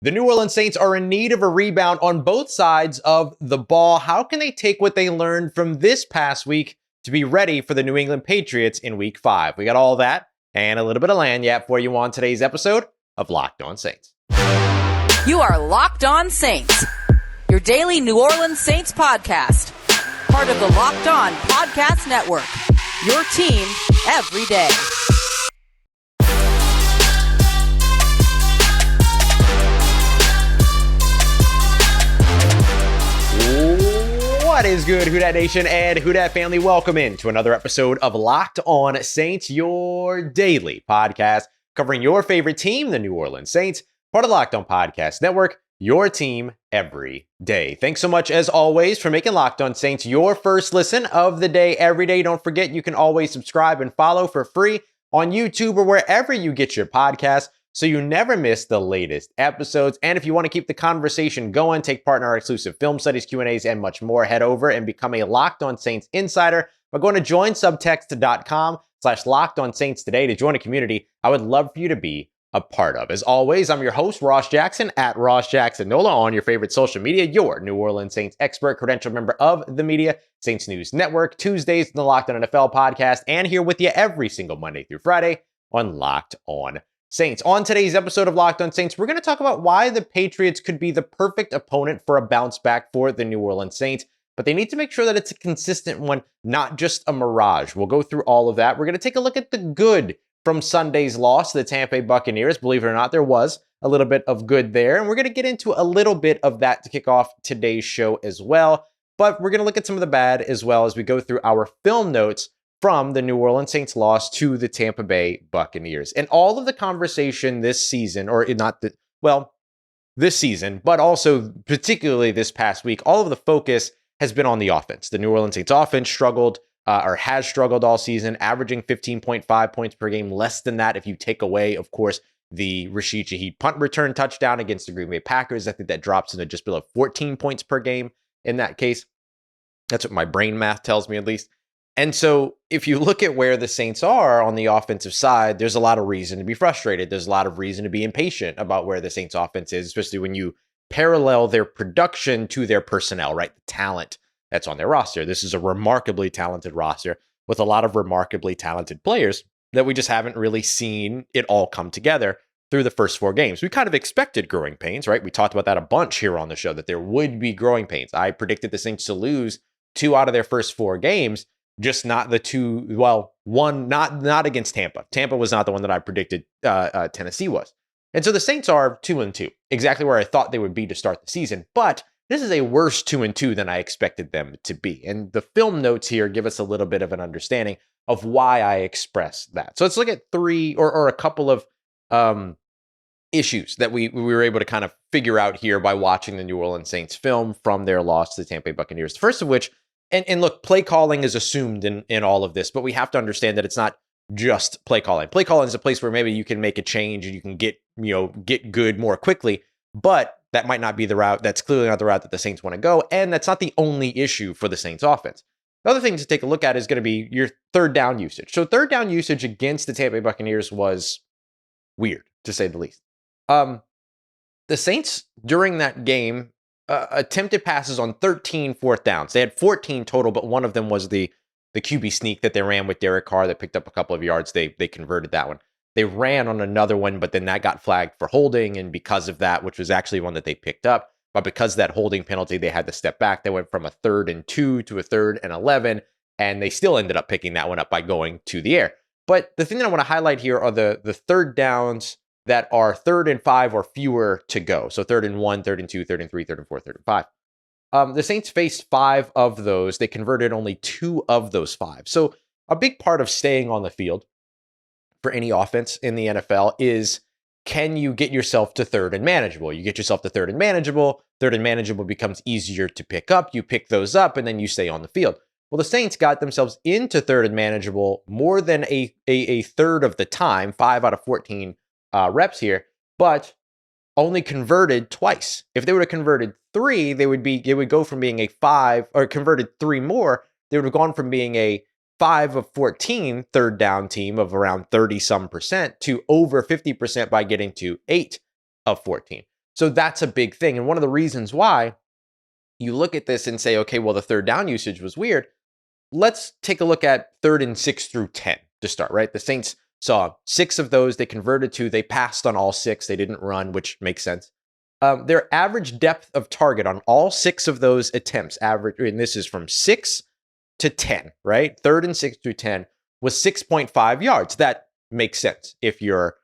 The New Orleans Saints are in need of a rebound on both sides of the ball. How can they take what they learned from this past week to be ready for the New England Patriots in Week 5? We got all that and a little bit of lagniappe for you on today's episode of Locked On Saints. You are Locked On Saints, your daily New Orleans Saints podcast. Part of the Locked On Podcast Network, your team every day. What is good, Who Dat Nation and Who Dat family? Welcome in to another episode of Locked On Saints, your daily podcast covering your favorite team, the New Orleans Saints, part of the Locked On Podcast Network, your team every day. Thanks so much, as always, for making Locked On Saints your first listen of the day every day. Don't forget, you can always subscribe and follow for free on YouTube or wherever you get your podcasts, so you never miss the latest episodes. And if you want to keep the conversation going, take part in our exclusive film studies, Q&As, and much more, head over and become a Locked On Saints insider by going to joinsubtext.com/LockedOnSaints today to join a community I would love for you to be a part of. As always, I'm your host, Ross Jackson, at Ross Jackson Nola on your favorite social media, your New Orleans Saints expert, credentialed member of the media, Saints News Network, Tuesdays in the Locked On NFL podcast, and here with you every single Monday through Friday on Locked On Saints. On today's episode of Locked On Saints, we're going to talk about why the Patriots could be the perfect opponent for a bounce back for the New Orleans Saints, but they need to make sure that it's a consistent one, not just a mirage. We'll go through all of that. We're going to take a look at the good from Sunday's loss to the Tampa Bay Buccaneers. Believe it or not, there was a little bit of good there, and we're going to get into a little bit of that to kick off today's show as well. But we're going to look at some of the bad as well as we go through our film notes from the New Orleans Saints loss to the Tampa Bay Buccaneers. And all of the conversation this season, this season, but also particularly this past week, all of the focus has been on the offense. The New Orleans Saints offense struggled or has struggled all season, averaging 15.5 points per game, less than that if you take away, of course, the Rashid Shaheed punt return touchdown against the Green Bay Packers. I think that drops into just below 14 points per game in that case. That's what my brain math tells me, at least. And so if you look at where the Saints are on the offensive side, there's a lot of reason to be frustrated. There's a lot of reason to be impatient about where the Saints offense is, especially when you parallel their production to their personnel, right? The talent that's on their roster. This is a remarkably talented roster with a lot of remarkably talented players that we just haven't really seen it all come together through the first 4 games. We kind of expected growing pains, right? We talked about that a bunch here on the show, that there would be growing pains. I predicted the Saints to lose 2 out of their first 4 games. Just not the 2, one, not against Tampa. Tampa was not the one that I predicted Tennessee was. And so the Saints are 2-2, exactly where I thought they would be to start the season. But this is a worse 2-2 than I expected them to be. And the film notes here give us a little bit of an understanding of why I expressed that. So let's look at 3 or a couple of issues that we were able to kind of figure out here by watching the New Orleans Saints film from their loss to the Tampa Bay Buccaneers. The first of which, and look, play calling is assumed in all of this, but we have to understand that it's not just play calling. Play calling is a place where maybe you can make a change and you can get good more quickly, but that might not be the route. That's clearly not the route that the Saints want to go, and that's not the only issue for the Saints offense. The other thing to take a look at is going to be your third down usage. So third down usage against the Tampa Bay Buccaneers was weird, to say the least. The Saints during that game attempted passes on 13 fourth downs. They had 14 total, but one of them was the QB sneak that they ran with Derek Carr that picked up a couple of yards. They converted that one. They ran on another one, but then that got flagged for holding, and because of that, which was actually one that they picked up, but because of that holding penalty, they had to step back. They went from a 3rd and 2 to a 3rd and 11, and they still ended up picking that one up by going to the air. But the thing that I want to highlight here are the third downs that are 3rd and 5 or fewer to go. So 3rd and 1, 3rd and 2, 3rd and 3, 3rd and 4, 3rd and 5. The Saints faced 5 of those. They converted only 2 of those 5. So a big part of staying on the field for any offense in the NFL is, can you get yourself to 3rd and manageable? You get yourself to 3rd and manageable. 3rd and manageable becomes easier to pick up. You pick those up, and then you stay on the field. Well, the Saints got themselves into 3rd and manageable more than a third of the time, 5 out of 14 reps here, but only converted twice. If they would have converted 3, it would go from being a 5, or converted 3 more, they would have gone from being a 5 of 14 third down team of around 30 some percent to over 50% by getting to 8 of 14. So that's a big thing. And one of the reasons why you look at this and say, okay, well, the third down usage was weird. Let's take a look at 3rd and 6 through 10 to start, right? The Saints saw 6 of those. They converted 2. They passed on all 6. They didn't run, which makes sense. Their average depth of target on all 6 of those attempts, average, and this is from 6 to 10, right? 3rd and 6 through 10 was 6.5 yards. That makes sense. If you're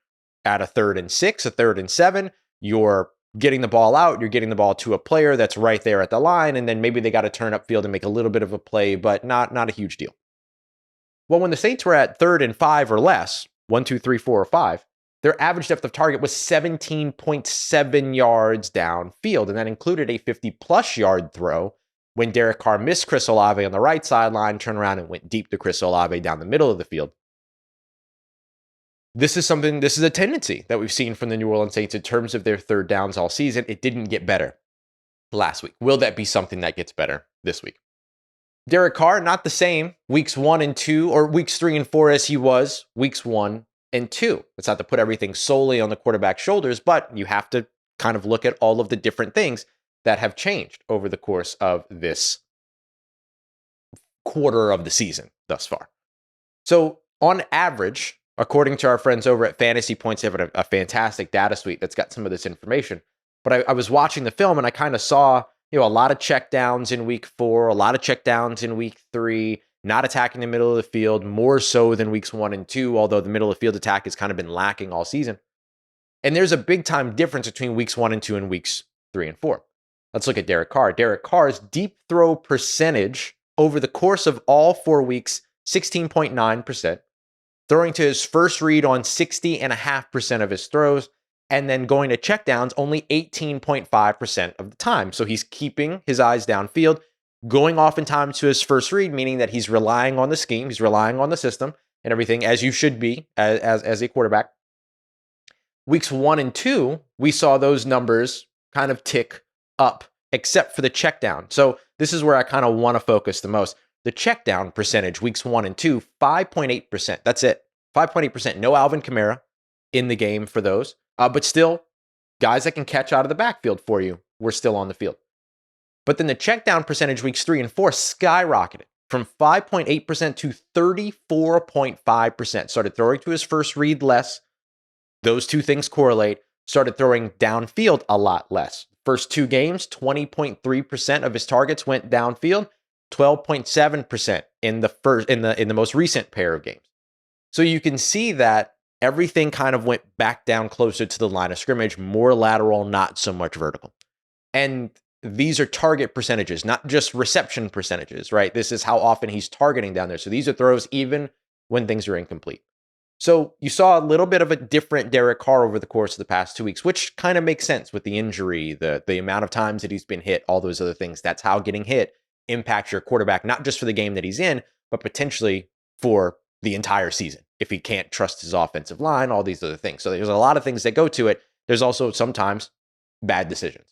at a 3rd and 6, a 3rd and 7, you're getting the ball out, you're getting the ball to a player that's right there at the line, and then maybe they got to turn upfield and make a little bit of a play, but not a huge deal. Well, when the Saints were at 3rd and 5 or less, 1, 2, 3, 4, or 5, their average depth of target was 17.7 yards downfield, and that included a 50-plus yard throw when Derek Carr missed Chris Olave on the right sideline, turned around and went deep to Chris Olave down the middle of the field. This is a tendency that we've seen from the New Orleans Saints in terms of their third downs all season. It didn't get better last week. Will that be something that gets better this week? Derek Carr, not the same weeks 1 and 2, or weeks 3 and 4 as he was weeks 1 and 2. It's not to put everything solely on the quarterback's shoulders, but you have to kind of look at all of the different things that have changed over the course of this quarter of the season thus far. So on average, according to our friends over at Fantasy Points, they have a fantastic data suite that's got some of this information. But I was watching the film and I kind of saw, a lot of checkdowns in week 4, a lot of checkdowns in week 3, not attacking the middle of the field, more so than weeks 1 and 2, although the middle of the field attack has kind of been lacking all season. And there's a big time difference between weeks 1 and 2 and weeks 3 and 4. Let's look at Derek Carr. Derek Carr's deep throw percentage over the course of all 4 weeks, 16.9%. Throwing to his first read on 60.5% of his throws, and then going to checkdowns only 18.5% of the time. So he's keeping his eyes downfield, going oftentimes to his first read, meaning that he's relying on the scheme, he's relying on the system and everything, as you should be as a quarterback. Weeks 1 and 2, we saw those numbers kind of tick up, except for the checkdown. So this is where I kind of want to focus the most. The checkdown percentage, weeks 1 and 2, 5.8%. That's it. 5.8%. No Alvin Kamara in the game for those. But still, guys that can catch out of the backfield for you were still on the field. But then the checkdown percentage, weeks 3 and 4, skyrocketed from 5.8% to 34.5%. Started throwing to his first read less. Those two things correlate. Started throwing downfield a lot less. First 2 games, 20.3% of his targets went downfield. 12.7% in the most recent pair of games. So you can see that everything kind of went back down closer to the line of scrimmage, more lateral, not so much vertical. And these are target percentages, not just reception percentages, right? This is how often he's targeting down there. So these are throws even when things are incomplete. So you saw a little bit of a different Derek Carr over the course of the past 2 weeks, which kind of makes sense with the injury, the amount of times that he's been hit, all those other things. That's how getting hit impacts your quarterback, not just for the game that he's in, but potentially for the entire season. If he can't trust his offensive line, all these other things. So there's a lot of things that go to it. There's also sometimes bad decisions.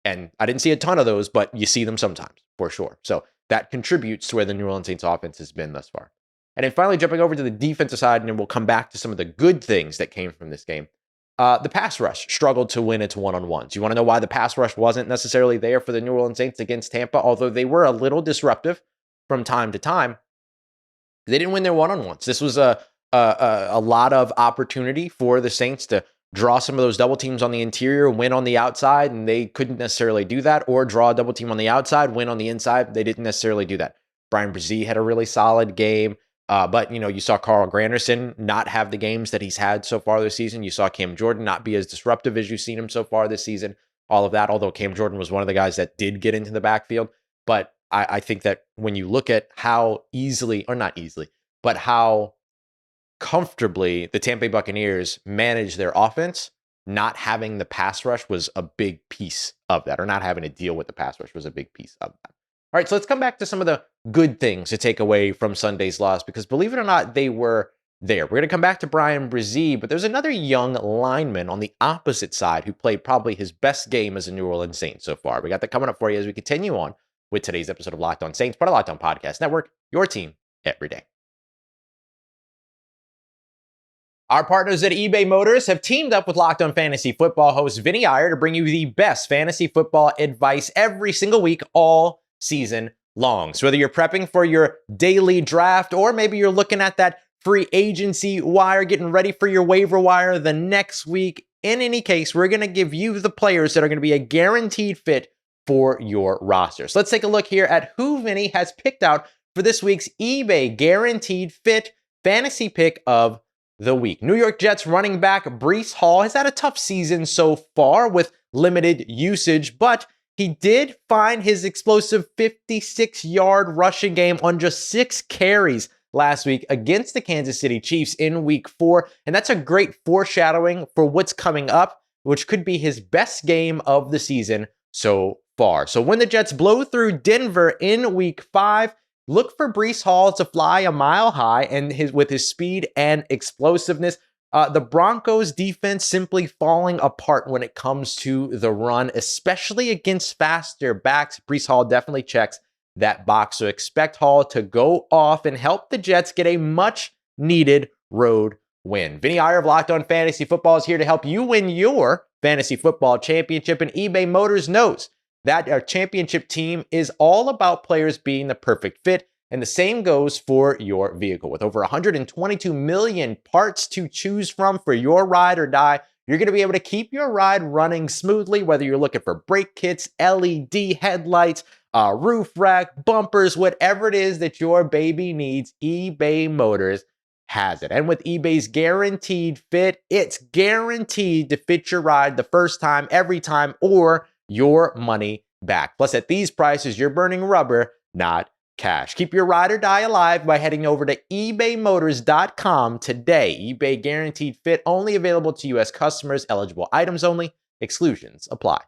And I didn't see a ton of those, but you see them sometimes for sure. So that contributes to where the New Orleans Saints offense has been thus far. And then finally jumping over to the defensive side, and then we'll come back to some of the good things that came from this game. The pass rush struggled to win its one-on-ones. You want to know why the pass rush wasn't necessarily there for the New Orleans Saints against Tampa, although they were a little disruptive from time to time. They didn't win their one-on-ones. This was a lot of opportunity for the Saints to draw some of those double teams on the interior, win on the outside, and they couldn't necessarily do that, or draw a double team on the outside, win on the inside. They didn't necessarily do that. Bryan Bresee had a really solid game. But, you saw Carl Granderson not have the games that he's had so far this season. You saw Cam Jordan not be as disruptive as you've seen him so far this season. All of that, although Cam Jordan was one of the guys that did get into the backfield. But I think that when you look at how easily, or not easily, but how comfortably the Tampa Bay Buccaneers manage their offense, not having the pass rush was a big piece of that, or not having to deal with the pass rush was a big piece of that. All right, so let's come back to some of the good things to take away from Sunday's loss, because believe it or not, they were there. We're going to come back to Bryan Bresee, but there's another young lineman on the opposite side who played probably his best game as a New Orleans Saint so far. We got that coming up for you as we continue on with today's episode of Locked On Saints, part of Locked On Podcast Network, your team every day. Our partners at eBay Motors have teamed up with Locked On Fantasy Football host Vinny Iyer to bring you the best fantasy football advice every single week, all season long. So whether you're prepping for your daily draft or maybe you're looking at that free agency wire, getting ready for your waiver wire the next week, in any case, we're going to give you the players that are going to be a guaranteed fit for your roster. So let's take a look here at who Vinny has picked out for this week's eBay Guaranteed Fit Fantasy Pick of the Week. New York Jets running back Breece Hall has had a tough season so far with limited usage, but he did find his explosive 56-yard rushing game on just 6 carries last week against the Kansas City Chiefs in week 4. And that's a great foreshadowing for what's coming up, which could be his best game of the season so far. So when the Jets blow through Denver in week 5, look for Breece Hall to fly a mile high and with his speed and explosiveness. The Broncos defense simply falling apart when it comes to the run, especially against faster backs. Breece Hall definitely checks that box. So expect Hall to go off and help the Jets get a much needed road win. Vinny Iyer of Locked On Fantasy Football is here to help you win your fantasy football championship. And eBay Motors knows that our championship team is all about players being the perfect fit. And the same goes for your vehicle. With over 122 million parts to choose from for your ride or die, you're going to be able to keep your ride running smoothly, whether you're looking for brake kits, LED headlights, roof rack, bumpers, whatever it is that your baby needs, eBay Motors has it. And with eBay's Guaranteed Fit, it's guaranteed to fit your ride the first time, every time, or your money back. Plus, at these prices, you're burning rubber, not cash. Keep your ride or die alive by heading over to ebaymotors.com today. eBay Guaranteed Fit only available to U.S. customers. Eligible items only. Exclusions apply.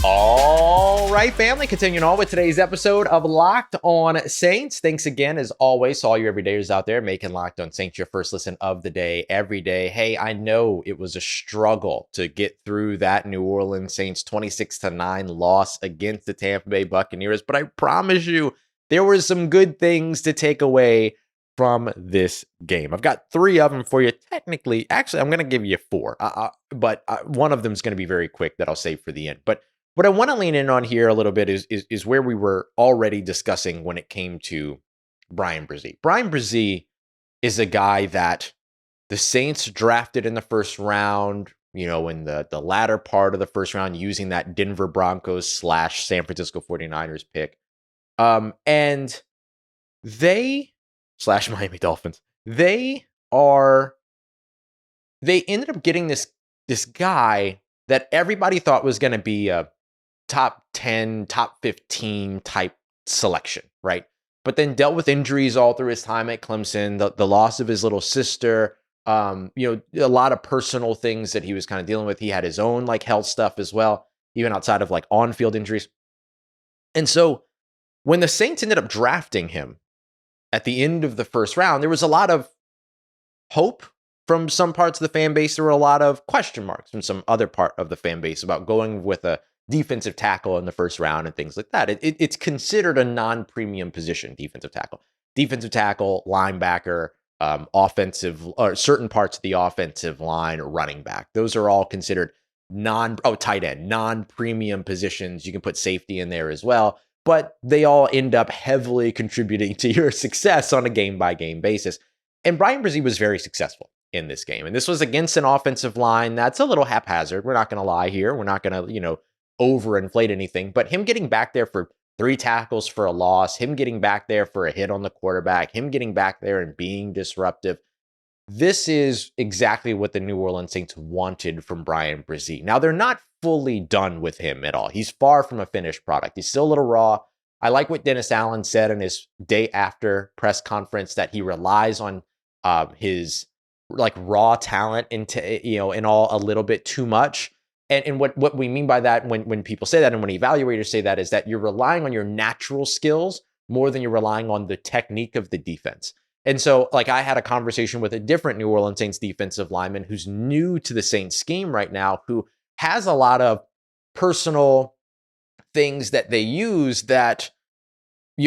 All right, family, continuing on with today's episode of Locked On Saints. Thanks again, as always, to all your everydayers out there making Locked On Saints your first listen of the day, every day. Hey, I know it was a struggle to get through that New Orleans Saints 26-9 loss against the Tampa Bay Buccaneers, but I promise you, there were some good things to take away from this game. I've got 3 of them for you. Technically, actually, I'm going to give you 4, but one of them is going to be very quick that I'll save for the end. But what I want to lean in on here a little bit is where we were already discussing when it came to Bryan Bresee. Bryan Bresee is a guy that the Saints drafted in the first round, you know, in the latter part of the first round, using that Denver Broncos / San Francisco 49ers pick. And they / Miami Dolphins, they ended up getting this guy that everybody thought was going to be a top 10, top 15 type selection, right? But then dealt with injuries all through his time at Clemson, the loss of his little sister, a lot of personal things that he was kind of dealing with. He had his own like health stuff as well, even outside of like on-field injuries. And so when the Saints ended up drafting him at the end of the first round, there was a lot of hope from some parts of the fan base. There were a lot of question marks from some other part of the fan base about going with a defensive tackle in the first round and things like that. It's considered a non-premium position, defensive tackle. Defensive tackle, linebacker, offensive, or certain parts of the offensive line, running back. Those are all considered tight end, non-premium positions. You can put safety in there as well, but they all end up heavily contributing to your success on a game-by-game basis. And Bryan Bresee was very successful in this game. And this was against an offensive line that's a little haphazard. We're not going to lie here. We're not going to, overinflate anything. But him getting back there for 3 tackles for a loss, him getting back there for a hit on the quarterback, him getting back there and being disruptive. This is exactly what the New Orleans Saints wanted from Bryan Bresee. Now, they're not fully done with him at all. He's far from a finished product. He's still a little raw. I like what Dennis Allen said in his day after press conference, that he relies on his like raw talent and all a little bit too much. And what we mean by that when people say that and when evaluators say that is that you're relying on your natural skills more than you're relying on the technique of the defense. And so like I had a conversation with a different New Orleans Saints defensive lineman who's new to the Saints scheme right now, who has a lot of personal things that they use that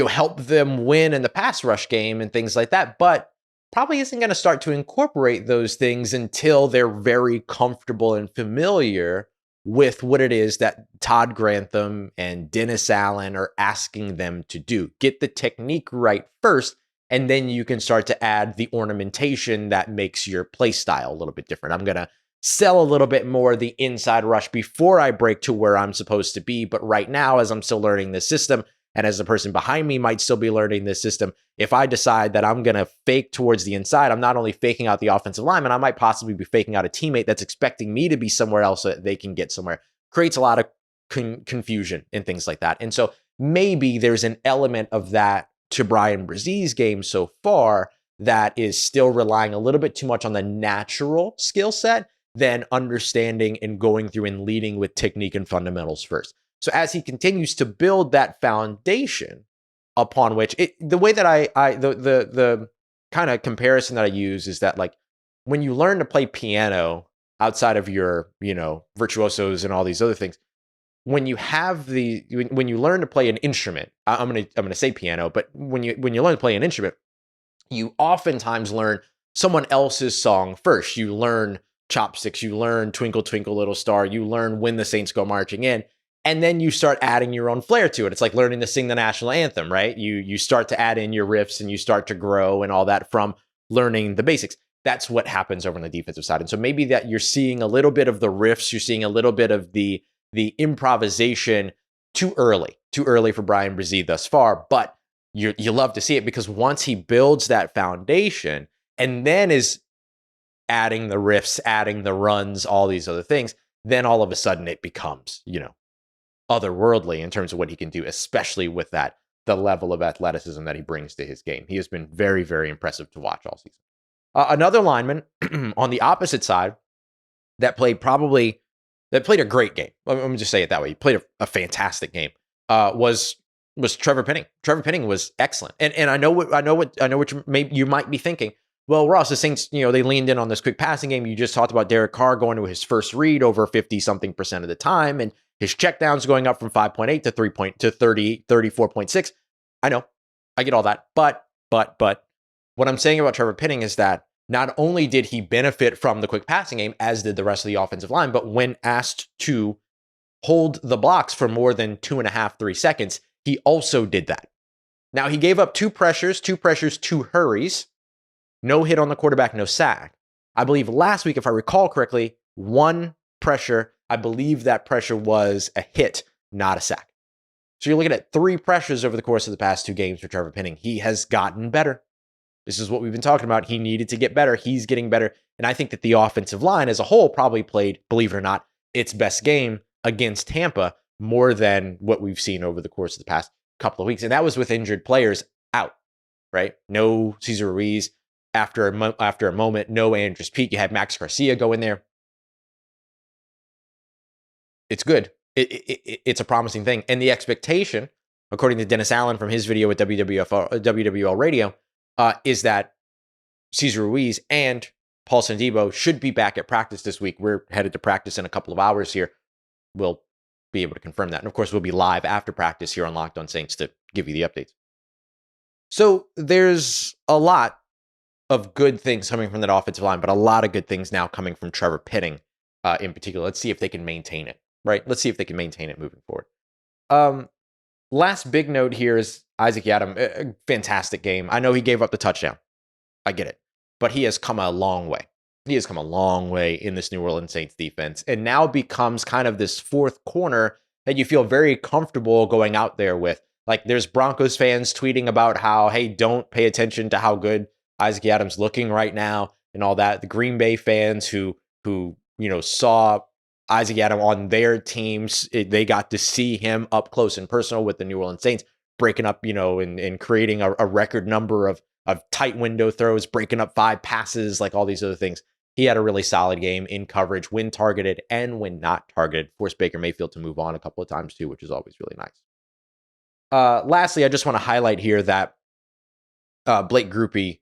help them win in the pass rush game and things like that. But probably isn't going to start to incorporate those things until they're very comfortable and familiar with what it is that Todd Grantham and Dennis Allen are asking them to do. Get the technique right first, and then you can start to add the ornamentation that makes your play style a little bit different. I'm going to sell a little bit more the inside rush before I break to where I'm supposed to be. But right now, as I'm still learning this system, and as the person behind me might still be learning this system, if I decide that I'm going to fake towards the inside, I'm not only faking out the offensive lineman, I might possibly be faking out a teammate that's expecting me to be somewhere else so that they can get somewhere. Creates a lot of confusion and things like that. And so maybe there's an element of that to Bryan Bresee's game so far that is still relying a little bit too much on the natural skill set than understanding and going through and leading with technique and fundamentals first. So as he continues to build that foundation upon which the way that the kind of comparison that I use is that, like, when you learn to play piano outside of your, virtuosos and all these other things, when you learn to play an instrument, I'm going to say piano, but when you learn to play an instrument, you oftentimes learn someone else's song first. You learn Chopsticks, you learn Twinkle Twinkle Little Star, you learn When the Saints Go Marching In, and then you start adding your own flair to it. It's like learning to sing the national anthem, right? You start to add in your riffs and you start to grow and all that from learning the basics. That's what happens over on the defensive side. And so maybe that you're seeing a little bit of the riffs, you're seeing a little bit of the improvisation too early for Bryan Bresee thus far, but you love to see it, because once he builds that foundation and then is adding the riffs, adding the runs, all these other things, then all of a sudden it becomes, otherworldly in terms of what he can do, especially with the level of athleticism that he brings to his game. He has been very, very impressive to watch all season. Another lineman on the opposite side that played a great game. Let me just say it that way. He played a fantastic game. Was Trevor Penning. Trevor Penning was excellent. And I know what you might be thinking. Well, Ross, the Saints, they leaned in on this quick passing game. You just talked about Derek Carr going to his first read over 50-something% of the time, and his checkdowns going up from 5.8 to 34.6. I know. I get all that. But what I'm saying about Trevor Penning is that not only did he benefit from the quick passing game, as did the rest of the offensive line, but when asked to hold the blocks for more than 2.5-3 seconds, he also did that. Now, he gave up two pressures, two hurries, no hit on the quarterback, no sack. I believe last week, if I recall correctly, one pressure, I believe that pressure was a hit, not a sack. So you're looking at 3 pressures over the course of the past 2 games for Trevor Penning. He has gotten better. This is what we've been talking about. He needed to get better. He's getting better. And I think that the offensive line as a whole probably played, believe it or not, its best game against Tampa more than what we've seen over the course of the past couple of weeks. And that was with injured players out, right? No Cesar Ruiz after a moment, no Andrews Peat. You had Max Garcia go in there. It's good. It's a promising thing. And the expectation, according to Dennis Allen from his video with WWL Radio, is that Cesar Ruiz and Paulson Adebo should be back at practice this week. We're headed to practice in a couple of hours here. We'll be able to confirm that. And of course, we'll be live after practice here on Locked On Saints to give you the updates. So there's a lot of good things coming from that offensive line, but a lot of good things now coming from Trevor Penning in particular. Let's see if they can maintain it, right? Let's see if they can maintain it moving forward. Last big note here is Isaac Yiadom. A fantastic game. I know he gave up the touchdown. I get it. But he has come a long way. He has come a long way in this New Orleans Saints defense, and now becomes kind of this fourth corner that you feel very comfortable going out there with. Like, there's Broncos fans tweeting about how, hey, don't pay attention to how good Isaac Yiadom's looking right now and all that. The Green Bay fans who saw Isaac Yiadom on their teams, they got to see him up close and personal with the New Orleans Saints, breaking up, and creating a record number of tight window throws, breaking up 5 passes, like all these other things. He had a really solid game in coverage when targeted and when not targeted. Forced Baker Mayfield to move on a couple of times too, which is always really nice. Lastly, I just want to highlight here that Blake Grupe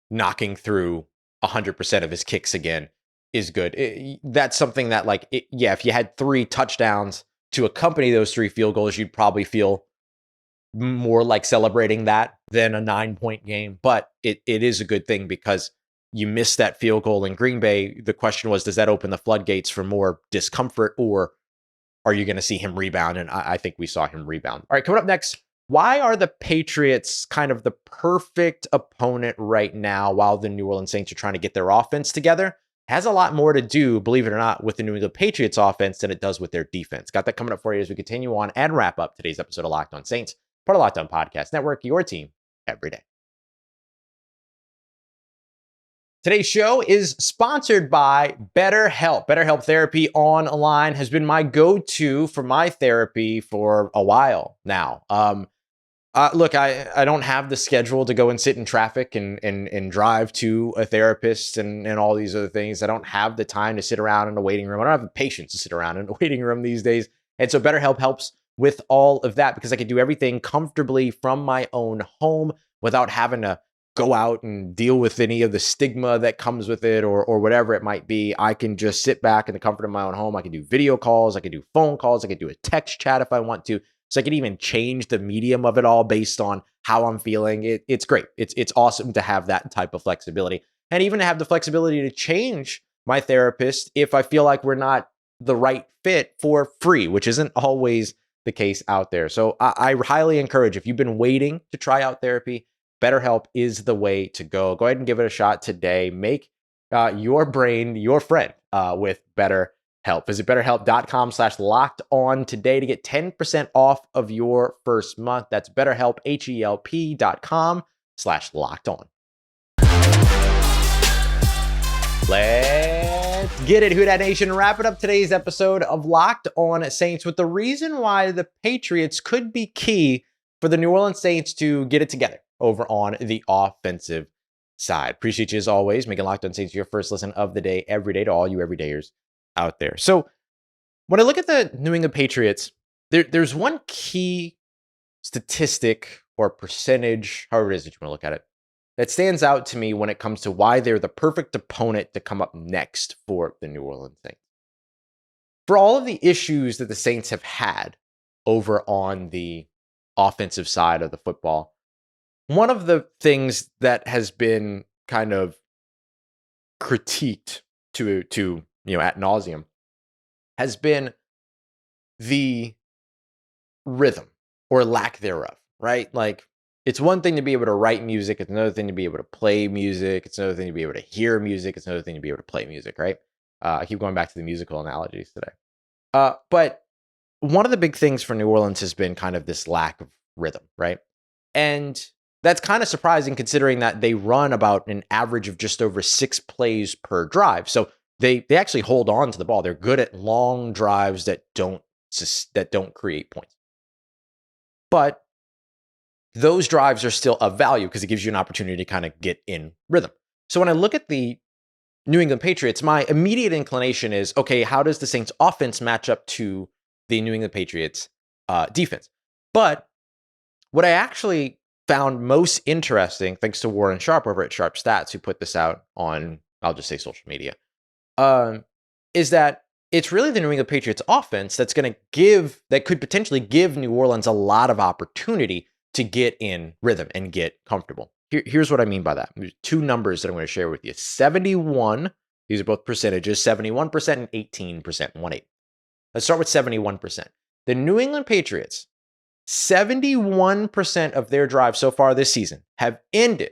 knocking through 100% of his kicks again is good. That's something that, if you had 3 touchdowns to accompany those 3 field goals, you'd probably feel more like celebrating that than a 9-point game. But it is a good thing because you missed that field goal in Green Bay. The question was, does that open the floodgates for more discomfort, or are you going to see him rebound? And I think we saw him rebound. All right, coming up next, why are the Patriots kind of the perfect opponent right now while the New Orleans Saints are trying to get their offense together? Has a lot more to do, believe it or not, with the New England Patriots offense than it does with their defense. Got that coming up for you as we continue on and wrap up today's episode of Locked On Saints, part of Locked On Podcast Network, your team every day. Today's show is sponsored by BetterHelp. BetterHelp Therapy Online has been my go-to for my therapy for a while now. Look, I don't have the schedule to go and sit in traffic and drive to a therapist and all these other things. I don't have the time to sit around in a waiting room. I don't have the patience to sit around in a waiting room these days. And so BetterHelp helps with all of that because I can do everything comfortably from my own home without having to go out and deal with any of the stigma that comes with it or whatever it might be. I can just sit back in the comfort of my own home. I can do video calls. I can do phone calls. I can do a text chat if I want to. So I can even change the medium of it all based on how I'm feeling. It's great. It's awesome to have that type of flexibility and even to have the flexibility to change my therapist if I feel like we're not the right fit for free, which isn't always the case out there. So I highly encourage, if you've been waiting to try out therapy, BetterHelp is the way to go. Go ahead and give it a shot today. Make your brain your friend with BetterHelp. Visit BetterHelp.com/lockedon today to get 10% off of your first month. That's BetterHelp, HELP.com/lockedon. Let's get it, Who Dat Nation. Wrapping up today's episode of Locked On Saints with the reason why the Patriots could be key for the New Orleans Saints to get it together over on the offensive side. Appreciate you as always, making Locked On Saints your first listen of the day every day to all you everydayers out there. So when I look at the New England Patriots, there's one key statistic or percentage, however it is that you want to look at it, that stands out to me when it comes to why they're the perfect opponent to come up next for the New Orleans Saints. For all of the issues that the Saints have had over on the offensive side of the football, one of the things that has been kind of critiqued to ad nauseum has been the rhythm or lack thereof, right? Like, it's one thing to be able to write music. It's another thing to be able to play music. It's another thing to be able to hear music. It's another thing to be able to play music, right? I keep going back to the musical analogies today. But one of the big things for New Orleans has been kind of this lack of rhythm, right? And that's kind of surprising considering that they run about an average of just over 6 plays per drive. So they actually hold on to the ball. They're good at long drives that don't create points. But those drives are still of value because it gives you an opportunity to kind of get in rhythm. So when I look at the New England Patriots, my immediate inclination is, okay, how does the Saints offense match up to the New England Patriots defense? But what I actually found most interesting, thanks to Warren Sharp over at Sharp Stats, who put this out on, I'll just say social media, is that it's really the New England Patriots offense that could potentially give New Orleans a lot of opportunity to get in rhythm and get comfortable. Here's what I mean by that. There's 2 numbers that I'm going to share with you. 71, these are both percentages, 71% and 18%, 1/8. Let's start with 71%. The New England Patriots, 71% of their drives so far this season have ended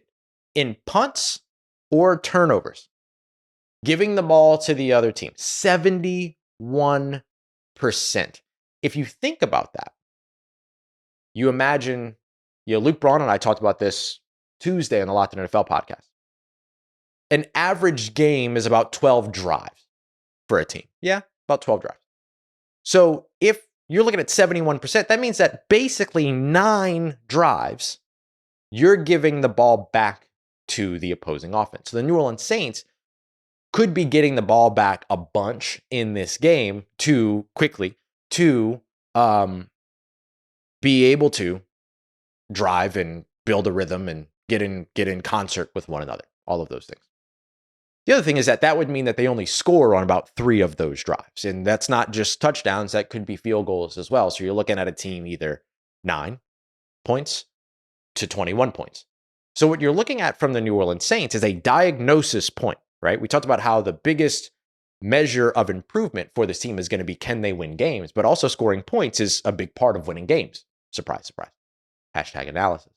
in punts or turnovers, giving the ball to the other team. 71%. If you think about that, you imagine, Luke Braun and I talked about this Tuesday on the Locked On NFL podcast. An average game is about 12 drives for a team. Yeah, about 12 drives. So if you're looking at 71%, that means that basically 9 drives, you're giving the ball back to the opposing offense. So the New Orleans Saints could be getting the ball back a bunch in this game to be able to drive and build a rhythm and get in concert with one another, all of those things. The other thing is that would mean that they only score on about 3 of those drives. And that's not just touchdowns, that could be field goals as well. So you're looking at a team either 9 points to 21 points. So what you're looking at from the New Orleans Saints is a diagnosis point, right? We talked about how the biggest measure of improvement for this team is going to be, can they win games? But also scoring points is a big part of winning games. Surprise, surprise. Hashtag analysis.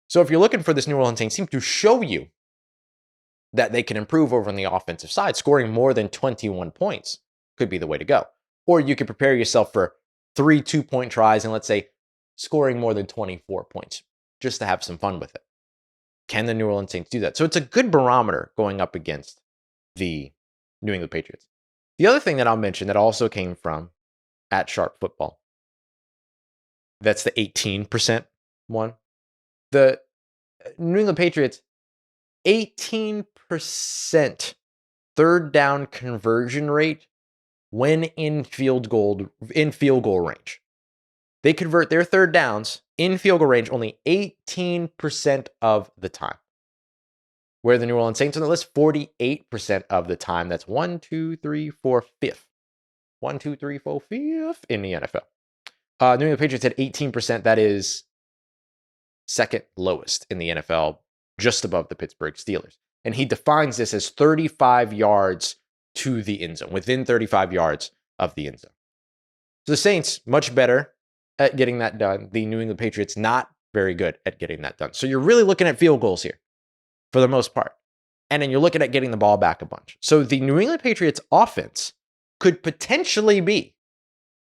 So if you're looking for this New Orleans Saints team to show you that they can improve over on the offensive side, scoring more than 21 points could be the way to go. Or you could prepare yourself for 3 2-point tries and let's say scoring more than 24 points just to have some fun with it. Can the New Orleans Saints do that? So it's a good barometer going up against the New England Patriots. The other thing that I'll mention that also came from at Sharp Football, that's the 18% one. The New England Patriots, 18% third down conversion rate when in field goal range. They convert their third downs in field goal range only 18% of the time. Where the New Orleans Saints on the list, 48% of the time. That's 1, 2, 3, 4, 5th. 1, 2, 3, 4, 5th in the NFL. New England Patriots had 18%. That is second lowest in the NFL, just above the Pittsburgh Steelers. And he defines this as 35 yards to the end zone, within 35 yards of the end zone. So the Saints, much better at getting that done. The New England Patriots, not very good at getting that done. So you're really looking at field goals here for the most part. And then you're looking at getting the ball back a bunch. So the New England Patriots offense could potentially be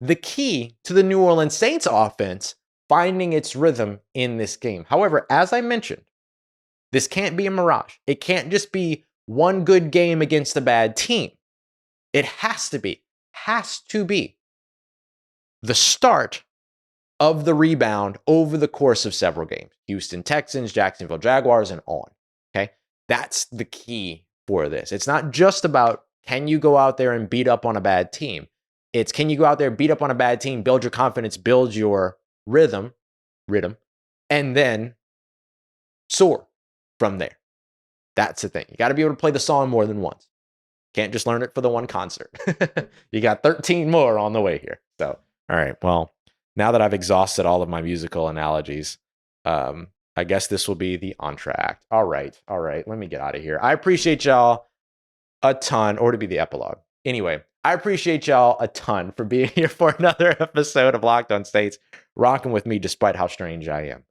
the key to the New Orleans Saints offense finding its rhythm in this game. However, as I mentioned, this can't be a mirage. It can't just be one good game against a bad team. It has to be the start of the rebound over the course of several games. Houston Texans, Jacksonville Jaguars, and on. Okay? That's the key for this. It's not just about, can you go out there and beat up on a bad team? It's, can you go out there, beat up on a bad team, build your confidence, build your rhythm, and then soar from there. That's the thing. You got to be able to play the song more than once. Can't just learn it for the one concert. You got 13 more on the way here. So, all right. Well, now that I've exhausted all of my musical analogies, I guess this will be the entr'acte. All right. Let me get out of here. I appreciate y'all a ton, or to be the epilogue. Anyway, I appreciate y'all a ton for being here for another episode of Locked On Saints, rocking with me despite how strange I am.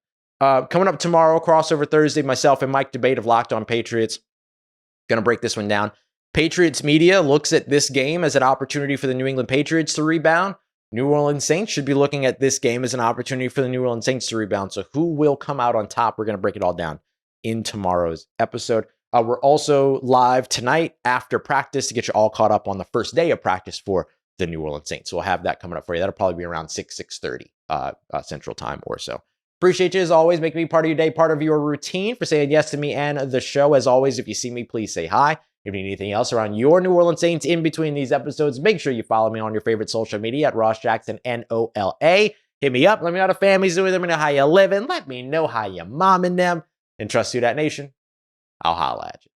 Coming up tomorrow, crossover Thursday, myself and Mike Debate of Locked On Patriots. Going to break this one down. Patriots media looks at this game as an opportunity for the New England Patriots to rebound. New Orleans Saints should be looking at this game as an opportunity for the New Orleans Saints to rebound. So who will come out on top? We're going to break it all down in tomorrow's episode. We're also live tonight after practice to get you all caught up on the first day of practice for the New Orleans Saints. So we'll have that coming up for you. That'll probably be around 6:30 Central Time or so. Appreciate you as always. Make me part of your day, part of your routine, for saying yes to me and the show. As always, if you see me, please say hi. If you need anything else around your New Orleans Saints in between these episodes, make sure you follow me on your favorite social media at Ross Jackson, NOLA. Hit me up. Let me know how the family's doing. Let me know how you living. Let me know how you momming them. And trust Who Dat Nation. I'll holla at you.